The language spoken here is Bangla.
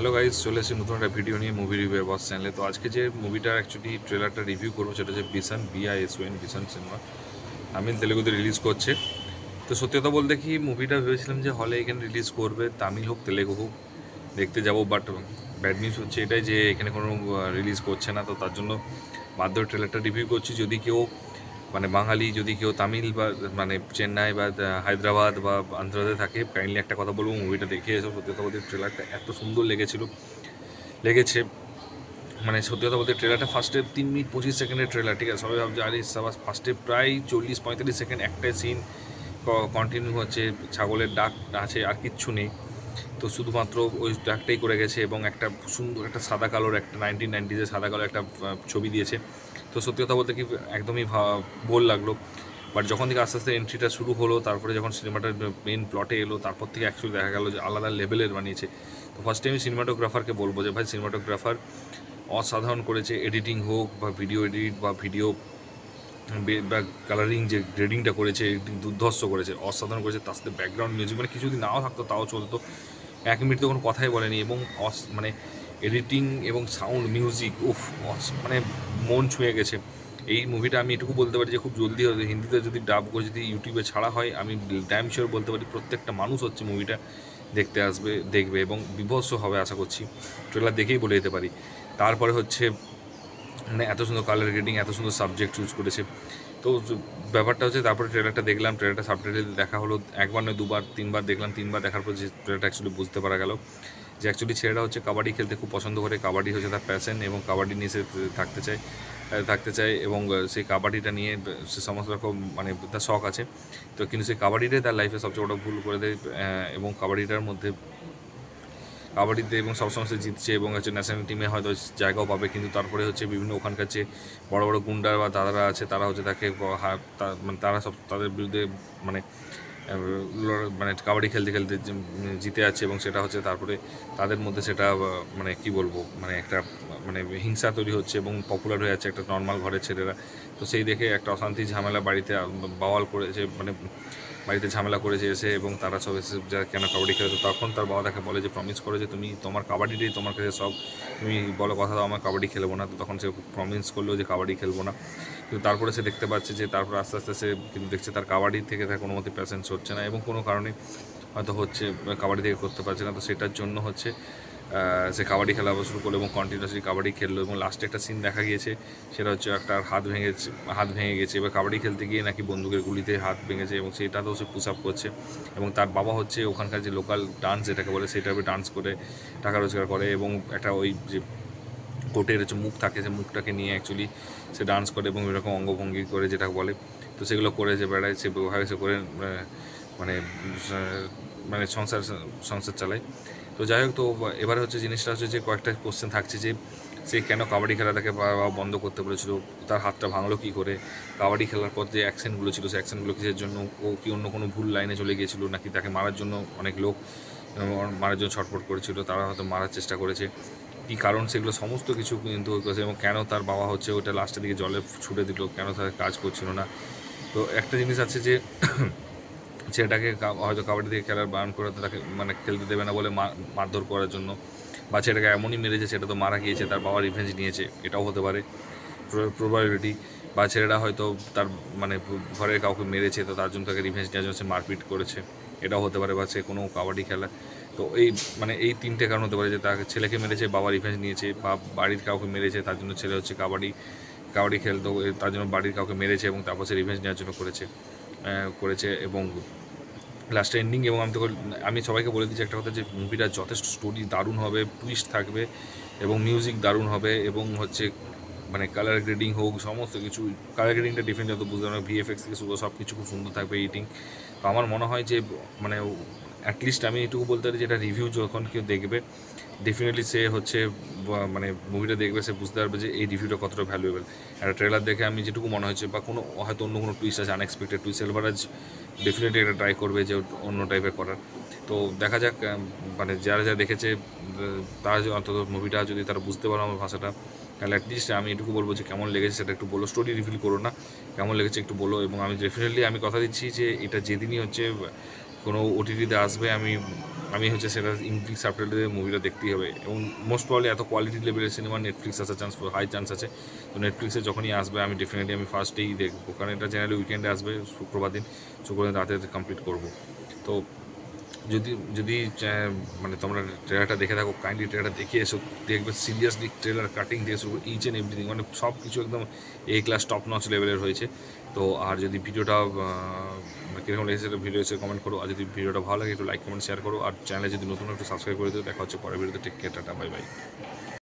হ্যালো গাইস, চলে এসেছি নতুন একটা ভিডিও নিয়ে মুভি রিভিউ বস চ্যানেলে। তো আজকে যে মুভিটা অ্যাকচুয়ালি ট্রেলারটা রিভিউ করবো সেটা হচ্ছে বিসান, BISON, বিসান সিনেমা তামিল তেলেগুতে রিলিজ করছে। তো সত্যি কথা বলতে কি, মুভিটা ভেবেছিলাম যে হলে এখানে রিলিজ করবে, তামিল হোক তেলেগু হোক দেখতে যাব, বাট ব্যাড নিউজ হচ্ছে এটাই যে এখানে কোনো রিলিজ করছে না। তো তার জন্য বাধ্য হয়ে ট্রেলারটা রিভিউ করছি। যদি কেউ বাঙালি, যদি কেউ তামিল বা চেন্নাই বা হায়দ্রাবাদ বা আন্ধ্রাতে থাকে, কাইন্ডলি একটা কথা বলবো, মুভিটা দেখে এসো। সত্যি কথা বলতে ট্রেলারটা এত সুন্দর লেগেছে। সত্যি কথা বলতে ট্রেলারটা ফার্স্টে 3 মিনিট 25 সেকেন্ডের ট্রেলার, ঠিক আছে? সবাই ভাবছে আরে সাবাস, ফার্স্টে প্রায় 40-45 সেকেন্ড একটা সিন কন্টিনিউ হচ্ছে, ছাগলের ডাক আছে, আর কিচ্ছু নেই। তো শুধুমাত্র ওই ডাকটাই করে গেছে এবং একটা সুন্দর একটা সাদা কালোর, একটা 1990s সাদা কালো একটা ছবি দিয়েছে। তো সত্যি কথা বলতে কি একদমই বোর লাগলো। বাট যখন থেকে আস্তে আস্তে এন্ট্রিটা শুরু হলো, তারপরে যখন সিনেমাটার মেন প্লটে এলো, তারপর থেকে অ্যাকচুয়ালি দেখা গেলো যে আলাদা লেভেলের বানিয়েছে। তো ফার্স্টে আমি সিনেমাটোগ্রাফারকে বলবো যে ভাই, সিনেমাটোগ্রাফার অসাধারণ করেছে। এডিটিং হোক বা ভিডিও এডিট বা ভিডিও বা কালারিং, যে গ্রেডিংটা করেছে এডিটিং দুর্ধর্ষ করেছে, অসাধারণ করেছে। তার সাথে ব্যাকগ্রাউন্ড মিউজিক কিছু যদি নাও থাকতো তাও চলতো। 1 মিনিট তো কোনো কথাই বলেনি, এবং এডিটিং এবং সাউন্ড মিউজিক, উফ, মন ছুঁয়ে গেছে। এই মুভিটা আমি এটুকু বলতে পারি যে খুব জলদি হবে হিন্দিতে, যদি ডাব করে যদি ইউটিউবে ছাড়া হয়, আমি ড্যাম শিওর বলতে পারি প্রত্যেকটা মানুষ হচ্ছে মুভিটা দেখতে আসবে, দেখবে এবং বিভৎস হবে আশা করছি। ট্রেলার দেখেই বলে দিতে পারি। তারপরে হচ্ছে এত সুন্দর কালার গ্রেডিং, এত সুন্দর সাবজেক্ট চুজ করেছে। তো ব্যাপারটা হচ্ছে, তারপরে ট্রেলারটা দেখলাম, ট্রেলারটা সাবটাইটেল দেখা হলো, একবার নয় দুবার তিনবার দেখলাম। তিনবার দেখার পর যে ট্রেলারটা অ্যাকচুয়ালি বুঝতে পারা গেল যে অ্যাকচুয়ালি ছেলেটা হচ্ছে কাবাডি খেলতে খুব পছন্দ করে, কাবাডি হচ্ছে তার প্যাশন, এবং কাবাডি নিয়ে সে থাকতে চায় এবং সেই কাবাডিটা নিয়ে সে সমস্ত রকম তার শখ আছে। তো কিন্তু সেই কাবাডিটাই তার লাইফে সবচেয়ে বড় ভুল করে দেয়, এবং কাবাডিতে এবং সবসময় সে জিতছে এবং ন্যাশনাল টিমে হয়তো জায়গাও পাবে, কিন্তু তারপরে হচ্ছে বিভিন্ন ওখানকার যে বড় বড় গুন্ডা বা দাদারা আছে, তারা হচ্ছে তাকে তারা সব তাদের বিরুদ্ধে মানে কাবাডি খেলতে খেলতে জিতে যাচ্ছে, এবং সেটা হচ্ছে তারপরে তাদের মধ্যে সেটা কী বলবো, একটা হিংসা তৈরি হচ্ছে এবং পপুলার হয়ে যাচ্ছে একটা নর্মাল ঘরের ছেলেরা। তো সেই দেখে একটা অশান্তি ঝামেলা বাড়িতে বাওয়াল করেছে, বাড়িতে ঝামেলা করেছে এসে, এবং তারা সব এসে যা কেন কাবাডি খেলে। তো তখন তার বাবা তাকে বলে যে প্রমিস করে যে তুমি তোমার কাবাডিটাই তোমার কাছে সব, তুমি বলো কথা দাও আমার কাবাডি খেলবো না। তো তখন সে প্রমিস করলো যে কাবাডি খেলবো না। কিন্তু তারপরে সে দেখতে পাচ্ছে যে তারপর আস্তে আস্তে সে কিন্তু দেখছে তার কাবাডি থেকে তার কোনো মতে প্যাশেন্স হচ্ছে না, এবং কোনো কারণে হয়তো হচ্ছে কাবাডি থেকে করতে পারছে না। তো সেটার জন্য হচ্ছে সে কাবাডি খেলা আবার শুরু করলো এবং কন্টিনিউয়াসলি কাবাডি খেললো, এবং লাস্টে একটা সিন দেখা গিয়েছে, সেটা হচ্ছে একটা হাত ভেঙে গেছে। এবার কাবাডি খেলতে গিয়ে নাকি বন্দুকের গুলিতে হাত ভেঙেছে, এবং সেটাতেও সে পুশ আপ করছে। এবং তার বাবা হচ্ছে ওখানকার যে লোকাল ডান্স যেটাকে বলে, সেটাকে ডান্স করে টাকা রোজগার করে, এবং একটা ওই যে কোটের হচ্ছে মুখ থাকে, যে মুখটাকে নিয়ে অ্যাকচুয়ালি সে ডান্স করে এবং এরকম অঙ্গভঙ্গি করে যেটা বলে। তো সেগুলো করে যে বেড়ায়, সে ব্যবহার সে করে মানে সংসার সংসার চালায়। তো যাই হোক, তো এবারে হচ্ছে জিনিসটা হচ্ছে যে কয়েকটা কোশ্চেন থাকছে যে সে কেন কাবাডি খেলাটাকে বন্ধ করতে বলেছিল, তার হাতটা ভাঙলো কী করে, কাবাডি খেলার পর যে অ্যাকশনগুলো ছিল, সেই অ্যাকশনগুলো কিসের জন্য, ও কি অন্য কোনো ভুল লাইনে চলে গিয়েছিল, নাকি তাকে মারার জন্য অনেক লোক মারার জন্য ছটফট করেছিল, তারা হয়তো মারার চেষ্টা করেছে, কী কারণ, সেগুলো সমস্ত কিছু কিন্তু করেছে। এবং কেন তার বাবা হচ্ছে ওটা লাস্টের দিকে জলে ছুটে দিল, কেন তার কাজ করছিল না। তো একটা জিনিস আছে যে ছেলেটাকে হয়তো কাবাডি থেকে খেলার বারণ করে তাকে খেলতে দেবে না বলে মারধর করার জন্য, বা ছেলেটাকে এমনই মেরেছে সেটা তো মারা গিয়েছে, তার বাবা রিভেঞ্জ নিয়েছে, এটাও হতে পারে প্রবাবিলিটি। বা ছেলেটা হয়তো তার ঘরের কাউকে মেরেছে, তো তার জন্য তাকে রিভেঞ্জ নেওয়ার জন্য সে মারপিট করেছে, এটাও হতে পারে। বা সে কোনো কাবাডি খেলা, তো এই 3টে কারণ হতে পারে, যে তাকে ছেলেকে মেরেছে, বাবা রিভেঞ্জ নিয়েছে, বা বাড়ির কাউকে মেরেছে, তার জন্য ছেলে হচ্ছে কাবাডি খেলতো, তার জন্য বাড়ির কাউকে মেরেছে এবং তারপর সে রিভেঞ্জ নেওয়ার জন্য করেছে এবং লাস্ট এন্ডিং। এবং আমি সবাইকে বলে দিচ্ছি একটা কথা, যে মুভিটা যথেষ্ট স্টোরি দারুণ হবে, টুইস্ট থাকবে এবং মিউজিক দারুণ হবে, এবং হচ্ছে কালার গ্রেডিং হোক, সমস্ত কিছু, কালার গ্রেডিংটা ডিফারেন্ট যত বুঝতে পারবে, VFX থেকে শুরু সব কিছু খুব সুন্দর থাকবে, এডিটিং। তো আমার মনে হয় যে অ্যাটলিস্ট আমি এটুকু বলতে পারি যে এটা রিভিউ যখন কেউ দেখবে, ডেফিনেটলি সে হচ্ছে মুভিটা দেখবে, সে বুঝতে পারবে যে এই রিভিউটা কতটা ভ্যালুয়েবল। একটা ট্রেলার দেখে আমি যেটুকু মনে হচ্ছে, বা কোনো হয়তো অন্য কোনো টুইস্ট আছে, আনএক্সপেক্টেড টুইস্ট, সেলভারাজ ডেফিনেটলি এটা ট্রাই করবে যে অন্য টাইপের করার। তো দেখা যাক, যারা দেখেছে তারা অন্তত মুভিটা যদি তারা বুঝতে পারো আমার ভাষাটা, তাহলে অ্যাটলিস্ট আমি এটুকু বলবো যে কেমন লেগেছে সেটা একটু বলো, স্টোরি রিভিল করো না, কেমন লেগেছে একটু বলো। এবং আমি ডেফিনেটলি আমি কথা দিচ্ছি যে এটা যেদিনই হচ্ছে কোনো OTTতে আসবে, আমি আমি হচ্ছে সেটা ইংলিশ সাবটাইটেলে মুভিটা দেখতেই হবে, এবং মোস্ট প্রবলি এত কোয়ালিটি লেভেলের সিনেমা নেটফ্লিক্স আসার চান্স হাই চান্স আছে। তো নেটফ্লিক্সে যখনই আসবে আমি ডেফিনেটলি আমি ফার্স্টেই দেখবো, কারণ এটা জেনারেলি উইকেন্ডে আসবে শুক্রবার দিন, শুক্রবার দিন রাতে কমপ্লিট করবো। তো যদি যদি মানে তোমরা ট্রেলারটা দেখে থাকো, কাইন্ডলি ট্রেলারটা দেখে এসো, দেখবে সিরিয়াসলি ট্রেলার কাটিং থেকে শুরু ইচ অ্যান্ড এভরিথিং, মানে সব কিছু একদম ক্লাস টপ নচ লেভেলের হয়েছে। তো আর যদি ভিডিওটা কীরকম লেগেছে সেটা ভিডিও এসে কমেন্ট করো, আর যদি ভিডিওটা ভালো লাগে একটু লাইক কমেন্ট শেয়ার করো, আর চ্যানেলে যদি নতুন একটু সাবস্ক্রাইব করে দিও। দেখা হচ্ছে পরের ভিডিওতে। Take care, tata, bye by.